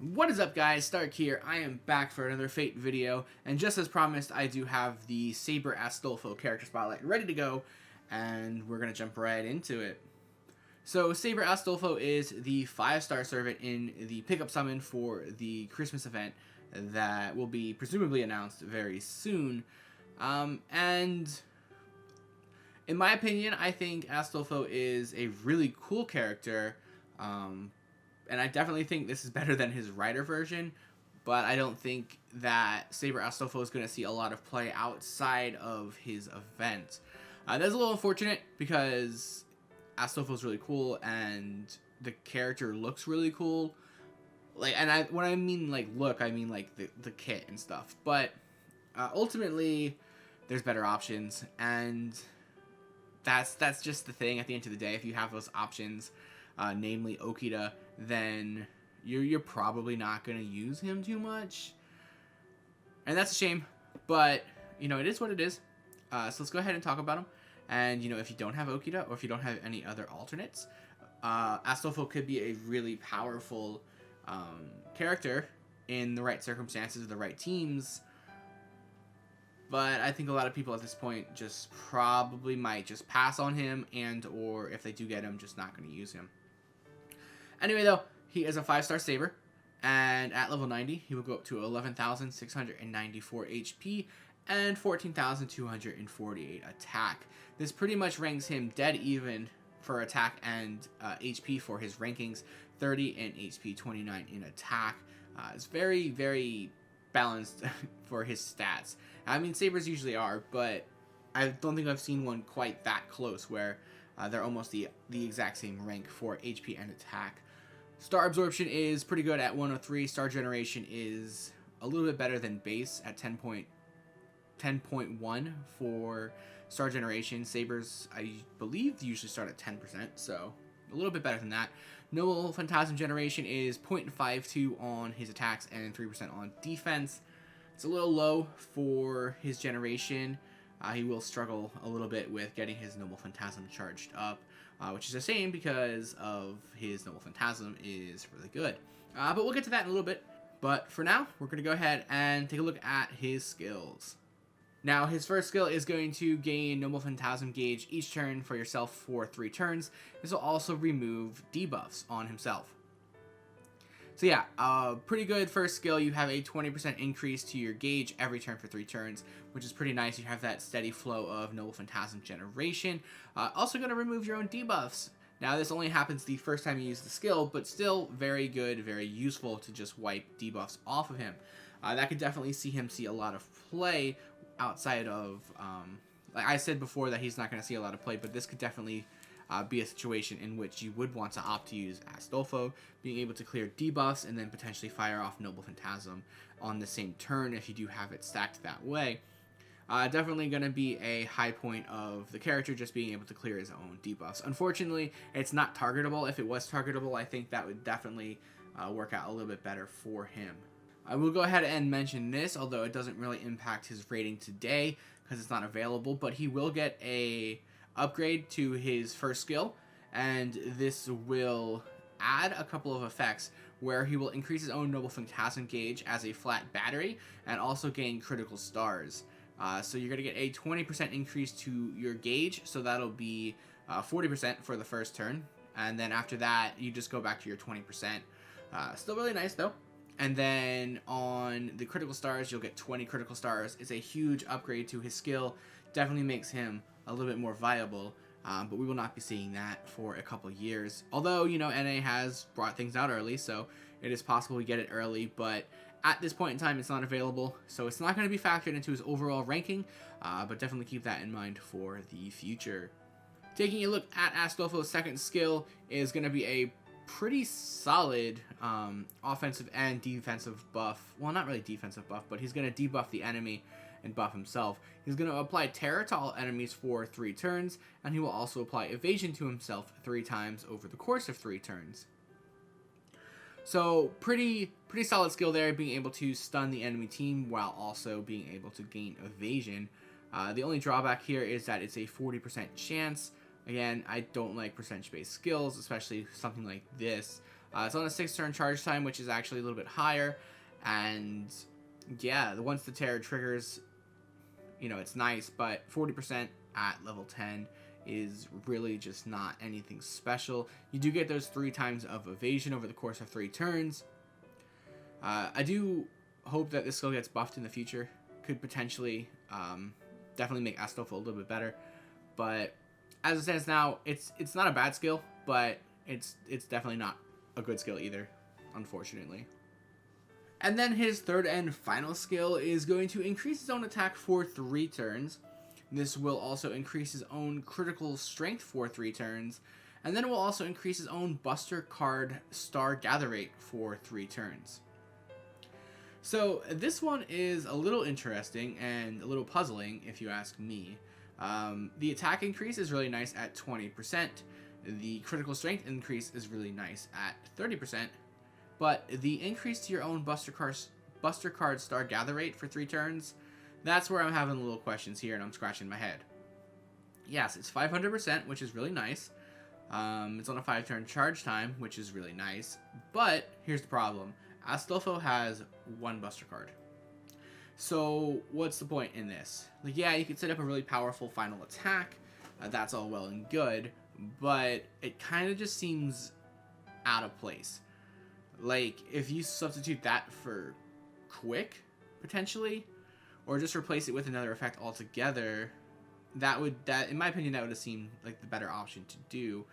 What is up, guys? Stark here. I am back for another Fate video, and just as promised, I do have the Saber Astolfo character spotlight ready to go, and we're going to jump right into it. So, Saber Astolfo is the 5-star servant in the pickup summon for the Christmas event that will be presumably announced very soon. And in my opinion, I think Astolfo is a really cool character. And I definitely think this is better than his Rider version, but I don't think that Saber Astolfo is going to see a lot of play outside of his event. That's a little unfortunate because Astolfo is really cool and the character looks really cool. When I mean like look, I mean like the kit and stuff. But ultimately, there's better options, and that's just the thing. At the end of the day, if you have those options, namely Okita, then you're probably not going to use him too much. And that's a shame, but, it is what it is. So let's go ahead and talk about him. And, if you don't have Okita, or if you don't have any other alternates, Astolfo could be a really powerful character in the right circumstances, the right teams. But I think a lot of people at this point just probably might just pass on him, and or if they do get him, just not going to use him. Anyway, though, he is a 5-star Saber, and at level 90, he will go up to 11,694 HP and 14,248 attack. This pretty much ranks him dead even for attack and HP for his rankings, 30 in HP, 29 in attack. It's very, very balanced for his stats. I mean, Sabers usually are, but I don't think I've seen one quite that close where they're almost the exact same rank for HP and attack. Star Absorption is pretty good at 103. Star Generation is a little bit better than base at 10.1 for Star Generation. Sabers, I believe, usually start at 10%, so a little bit better than that. Noble Phantasm Generation is 0.52 on his attacks and 3% on defense. It's a little low for his generation. He will struggle a little bit with getting his Noble Phantasm charged up, which is a shame because of his Noble Phantasm is really good. But we'll get to that in a little bit. But for now, we're going to go ahead and take a look at his skills. Now, his first skill is going to gain Noble Phantasm gauge each turn for yourself for 3 turns. This will also remove debuffs on himself. So yeah, pretty good first skill. You have a 20% increase to your gauge every turn for 3 turns, which is pretty nice. You have that steady flow of Noble Phantasm generation. Also going to remove your own debuffs. Now, this only happens the first time you use the skill, but still very good, very useful to just wipe debuffs off of him. That could definitely see him see a lot of play outside of, like I said before, that he's not going to see a lot of play, but this could definitely be a situation in which you would want to opt to use Astolfo, being able to clear debuffs and then potentially fire off Noble Phantasm on the same turn if you do have it stacked that way. Definitely going to be a high point of the character, just being able to clear his own debuffs. Unfortunately, it's not targetable. If it was targetable, I think that would definitely work out a little bit better for him. I will go ahead and mention this, although it doesn't really impact his rating today because it's not available, but he will get a upgrade to his first skill, and this will add a couple of effects where he will increase his own Noble Phantasm gauge as a flat battery and also gain critical stars. So you're going to get a 20% increase to your gauge, so that'll be 40% for the first turn, and then after that you just go back to your 20%. Still really nice though. And then on the critical stars, you'll get 20 critical stars. It's a huge upgrade to his skill. Definitely makes him a little bit more viable, but we will not be seeing that for a couple years. Although, NA has brought things out early, so it is possible we get it early, but at this point in time, it's not available, so it's not going to be factored into his overall ranking, but definitely keep that in mind for the future. Taking a look at Astolfo's second skill is going to be a pretty solid offensive and defensive buff. Well, not really defensive buff, but he's going to debuff the enemy and buff himself. He's going to apply terror to all enemies for 3 turns, and he will also apply evasion to himself 3 times over the course of 3 turns. So pretty solid skill there, being able to stun the enemy team while also being able to gain evasion. The only drawback here is that it's a 40% chance. Again, I don't like percentage-based skills, especially something like this. It's on a 6-turn charge time, which is actually a little bit higher. And yeah, once the terror triggers, it's nice, but 40% at level 10 is really just not anything special. You do get those 3 times of evasion over the course of 3 turns. I do hope that this skill gets buffed in the future. Could potentially definitely make Astolfo a little bit better. But as it stands now, it's not a bad skill, but it's definitely not a good skill either, unfortunately. And then his third and final skill is going to increase his own attack for 3 turns. This will also increase his own critical strength for 3 turns. And then it will also increase his own Buster card star gather rate for 3 turns. So this one is a little interesting and a little puzzling if you ask me. The attack increase is really nice at 20%. The critical strength increase is really nice at 30%. But the increase to your own Buster card star gather rate for 3 turns, that's where I'm having a little questions here and I'm scratching my head. Yes, it's 500%, which is really nice. It's on a 5-turn charge time, which is really nice. But here's the problem. Astolfo has 1 Buster card. So what's the point in this? Like, yeah, you could set up a really powerful final attack. That's all well and good. But it kind of just seems out of place. Like, if you substitute that for quick, potentially, or just replace it with another effect altogether, that in my opinion, that would have seemed like the better option to do.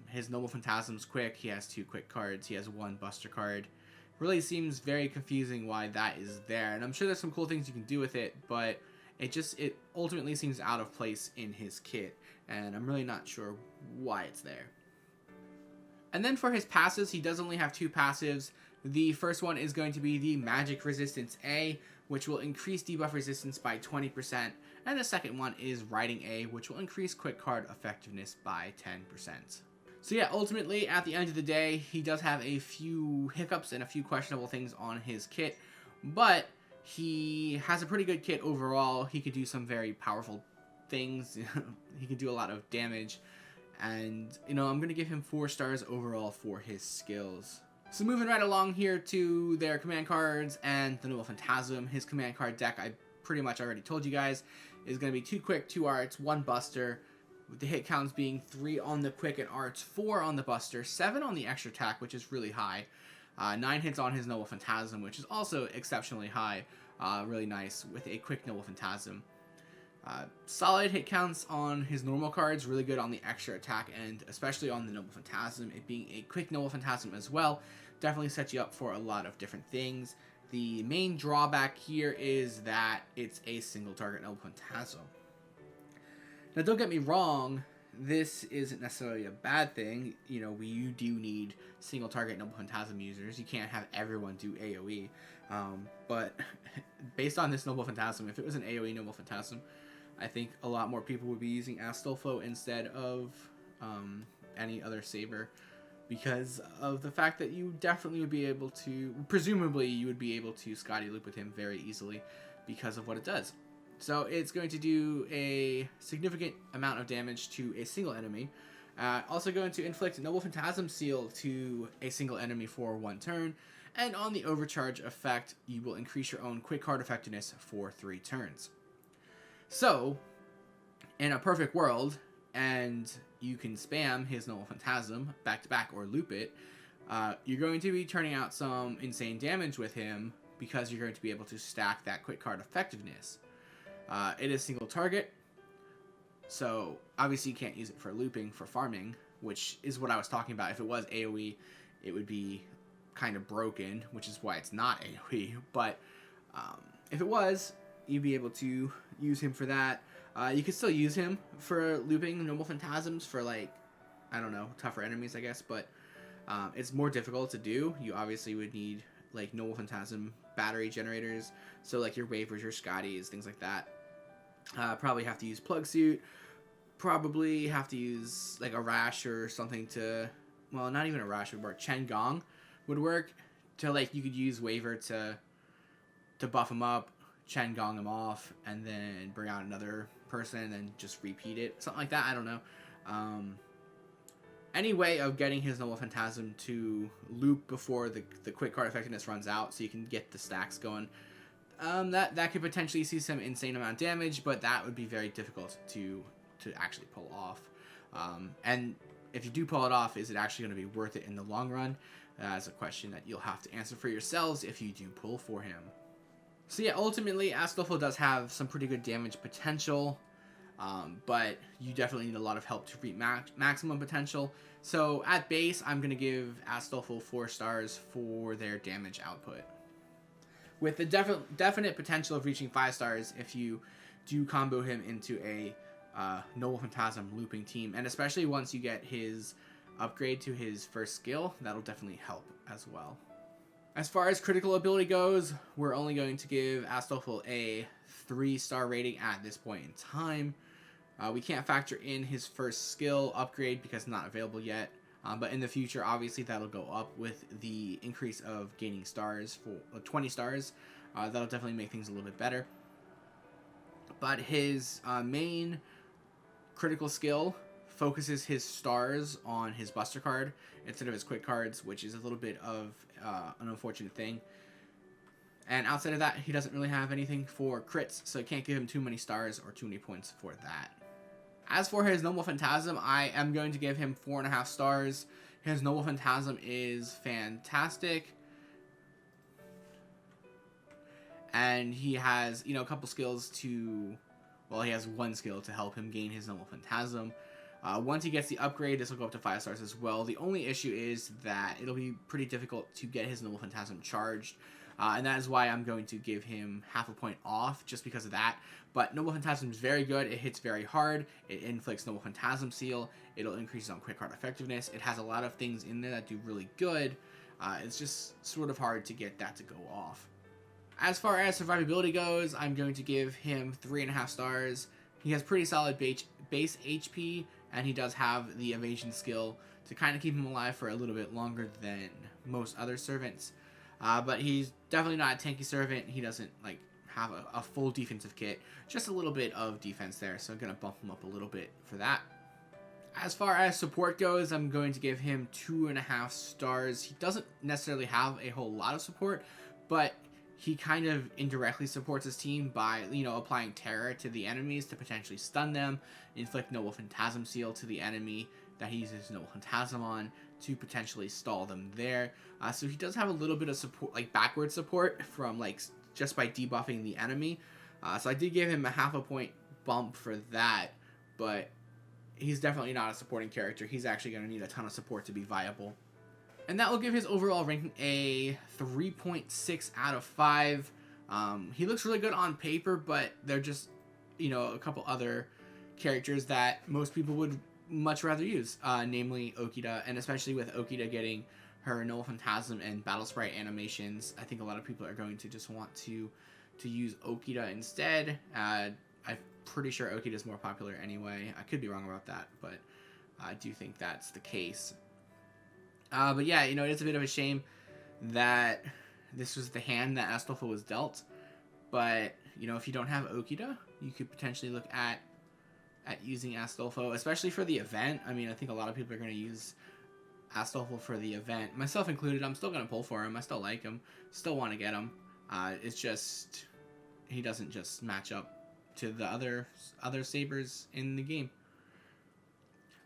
His Noble Phantasm's quick. He has 2 quick cards. He has 1 Buster card. Really seems very confusing why that is there. And I'm sure there's some cool things you can do with it, but it ultimately seems out of place in his kit. And I'm really not sure why it's there. And then for his passives, he does only have 2 passives. The first one is going to be the Magic Resistance A, which will increase debuff resistance by 20%. And the second one is Riding A, which will increase quick card effectiveness by 10%. So yeah, ultimately, at the end of the day, he does have a few hiccups and a few questionable things on his kit. But he has a pretty good kit overall. He could do some very powerful things. He can do a lot of damage. And, I'm going to give him 4 stars overall for his skills. So moving right along here to their command cards and the Noble Phantasm. His command card deck, I pretty much already told you guys, is going to be 2 quick, 2 arts, 1 buster, with the hit counts being 3 on the quick and arts, 4 on the buster, 7 on the extra attack, which is really high, 9 hits on his Noble Phantasm, which is also exceptionally high, really nice, with a quick Noble Phantasm. Solid hit counts on his normal cards, really good on the extra attack, and especially on the Noble Phantasm. It being a quick Noble Phantasm as well, definitely sets you up for a lot of different things. The main drawback here is that it's a single target Noble Phantasm. Now don't get me wrong, this isn't necessarily a bad thing. You do need single target Noble Phantasm users. You can't have everyone do AoE. But based on this Noble Phantasm, if it was an AoE Noble Phantasm, I think a lot more people would be using Astolfo instead of any other Saber, because of the fact that you definitely would be able to, presumably you would be able to Scotty loop with him very easily because of what it does. So it's going to do a significant amount of damage to a single enemy. Also going to inflict Noble Phantasm Seal to a single enemy for 1 turn. And on the overcharge effect, you will increase your own quick card effectiveness for 3 turns. So, in a perfect world, and you can spam his Noble Phantasm back to back or loop it, you're going to be turning out some insane damage with him because you're going to be able to stack that quick card effectiveness. It is single target, so obviously you can't use it for looping, for farming, which is what I was talking about. If it was AoE, it would be kind of broken, which is why it's not AoE, but if it was, you'd be able to use him for that. You could still use him for looping Noble Phantasms for, like, I don't know, tougher enemies, I guess, but it's more difficult to do. You obviously would need, like, Noble Phantasm battery generators, so, like, your Wavers, your Scotties, things like that. Probably have to use Plug Suit, probably have to use, like, a Rash or something to, well, not even a Rash would work, Chen Gong would work, to, like, you could use Waver to buff him up, Chen Gong him off, and then bring out another person and then just repeat it. Something like that, I don't know. any way of getting his Noble Phantasm to loop before the quick card effectiveness runs out so you can get the stacks going, that could potentially see some insane amount of damage, but that would be very difficult to actually pull off. And if you do pull it off, is it actually going to be worth it in the long run? That's a question that you'll have to answer for yourselves if you do pull for him. So yeah, ultimately, Astolfo does have some pretty good damage potential, but you definitely need a lot of help to reach maximum potential. So at base, I'm going to give Astolfo 4 stars for their damage output, with the definite potential of reaching 5 stars if you do combo him into a Noble Phantasm looping team, and especially once you get his upgrade to his first skill, that'll definitely help as well. As far as critical ability goes, we're only going to give Astolfo a 3-star rating at this point in time. We can't factor in his first skill upgrade because it's not available yet, but in the future, obviously, that'll go up with the increase of gaining stars for 20 stars. That'll definitely make things a little bit better. But his main critical skill focuses his stars on his Buster card instead of his quick cards, which is a little bit of an unfortunate thing. And outside of that, he doesn't really have anything for crits, so I can't give him too many stars or too many points for that. As for his Noble Phantasm, I am going to give him 4.5 stars. His Noble Phantasm is fantastic, and he has, a couple skills to, well, he has 1 skill to help him gain his Noble Phantasm. Once he gets the upgrade, this will go up to 5 stars as well. The only issue is that it'll be pretty difficult to get his Noble Phantasm charged, and that is why I'm going to give him half a point off, just because of that. But Noble Phantasm is very good. It hits very hard. It inflicts Noble Phantasm Seal. It'll increase his own quick card effectiveness. It has a lot of things in there that do really good. It's just sort of hard to get that to go off. As far as survivability goes, I'm going to give him 3.5 stars. He has pretty solid base HP, and he does have the evasion skill to kind of keep him alive for a little bit longer than most other servants. But he's definitely not a tanky servant. He doesn't have a full defensive kit, just a little bit of defense there, so I'm going to bump him up a little bit for that. As far as support goes, I'm going to give him 2.5 stars. He doesn't necessarily have a whole lot of support, but he kind of indirectly supports his team by, applying terror to the enemies to potentially stun them, inflict Noble Phantasm Seal to the enemy that he uses Noble Phantasm on to potentially stall them there. So he does have a little bit of support, backward support from, just by debuffing the enemy. So I did give him a half a point bump for that, but he's definitely not a supporting character. He's actually going to need a ton of support to be viable. And that will give his overall ranking a 3.6 out of 5. He looks really good on paper, but they're just, a couple other characters that most people would much rather use, namely Okita, and especially with Okita getting her Noble Phantasm and Battle Sprite animations, I think a lot of people are going to just want to use Okita instead. I'm pretty sure Okita is more popular anyway. I could be wrong about that, but I do think that's the case. But yeah, it is a bit of a shame that this was the hand that Astolfo was dealt. But, if you don't have Okita, you could potentially look at using Astolfo, especially for the event. I mean, I think a lot of people are going to use Astolfo for the event, myself included. I'm still going to pull for him. I still like him. Still want to get him. It's just, he doesn't just match up to the other Sabers in the game.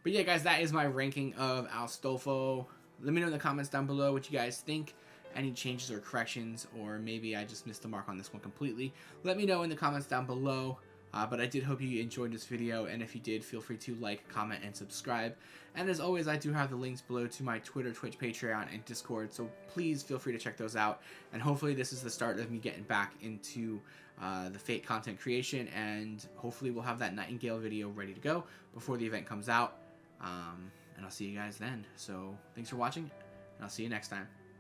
But yeah, guys, that is my ranking of Astolfo. Let me know in the comments down below what you guys think. Any changes or corrections, or maybe I just missed the mark on this one completely. Let me know in the comments down below. But I did hope you enjoyed this video, and if you did, feel free to like, comment, and subscribe. And as always, I do have the links below to my Twitter, Twitch, Patreon, and Discord, so please feel free to check those out. And hopefully this is the start of me getting back into the Fate content creation, and hopefully we'll have that Nightingale video ready to go before the event comes out. And I'll see you guys then. So thanks for watching, and I'll see you next time.